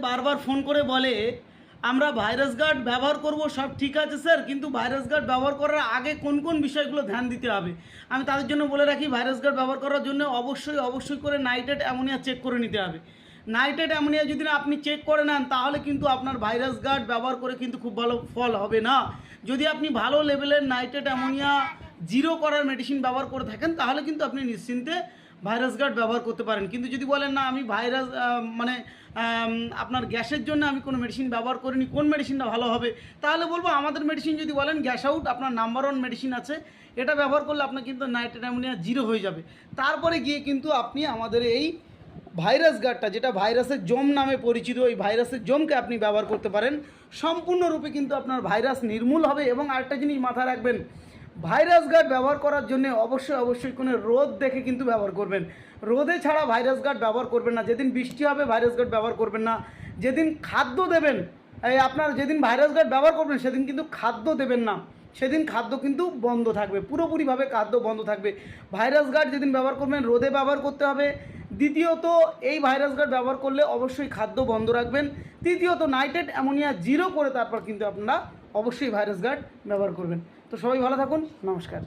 বারবার ফোন করে বলে আমরা ভাইরাস গার্ড ব্যবহার করব, সব ঠিক আছে স্যার, কিন্তু ভাইরাস গার্ড ব্যবহার করার আগে কোন কোন বিষয়গুলো ধ্যান দিতে হবে। আমি তাদের জন্য বলে রাখি, ভাইরাস গার্ড ব্যবহার করার জন্য অবশ্যই করে নাইট্রেট অ্যামোনিয়া চেক করে নিতে হবে। নাইট্রেট অ্যামোনিয়া যদি না আপনি চেক করে নেন, তাহলে কিন্তু আপনার ভাইরাস গার্ড ব্যবহার করে কিন্তু খুব ভালো ফল হবে না। যদি আপনি ভালো লেভেলের নাইট্রেট অ্যামোনিয়া জিরো করার মেডিসিন ব্যবহার করে থাকেন, তাহলে কিন্তু আপনি নিশ্চিন্তে ভাইরাস গার্ড ব্যবহার করতে পারেন। কিন্তু যদি বলেন না আমি ভাইরাস মানে আপনার গ্যাসের জন্য আমি কোনো মেডিসিন ব্যবহার করিনি, কোন মেডিসিনটা ভালো হবে, তাহলে বলবো আমাদের মেডিসিন যদি বলেন গ্যাস আউট আপনার নাম্বার 1 মেডিসিন আছে, এটা ব্যবহার করলে আপনার কিন্তু নাইট্রেট অ্যামোনিয়া জিরো হয়ে যাবে। তারপরে গিয়ে কিন্তু আপনি আমাদের এই ভাইরাস গার্ডটা, যেটা ভাইরাসের জম নামে পরিচিত, ওই ভাইরাসের জমকে আপনি ব্যবহার করতে পারেন। সম্পূর্ণরূপে কিন্তু আপনার ভাইরাস নির্মূল হবে। এবং আরেকটা জিনিস মাথায় রাখবেন, ভাইরাস গার্ড ব্যবহার করার জন্য অবশ্যই কোনো রোদ দেখে কিন্তু ব্যবহার করবেন। রোদে ছাড়া ভাইরাস গার্ড ব্যবহার করবেন না। যেদিন বৃষ্টি হবে ভাইরাস গার্ড ব্যবহার করবেন না। যেদিন খাদ্য দেবেন, এই আপনার যেদিন ভাইরাস গার্ড ব্যবহার করবেন সেদিন কিন্তু খাদ্য দেবেন না, সেদিন খাদ্য কিন্তু বন্ধ থাকবে, পুরোপুরিভাবে খাদ্য বন্ধ থাকবে। ভাইরাস গার্ড যেদিন ব্যবহার করবেন রোদে ব্যবহার করতে হবে। দ্বিতীয়ত, এই ভাইরাস গার্ড ব্যবহার করলে অবশ্যই খাদ্য বন্ধ রাখবেন। তৃতীয়ত, নাইট্রেট অ্যামোনিয়া জিরো করে তারপর কিন্তু আপনারা অবশ্যই ভাইরাস গার্ড ব্যবহার করবেন। তো সবাই ভালো থাকুন, নমস্কার।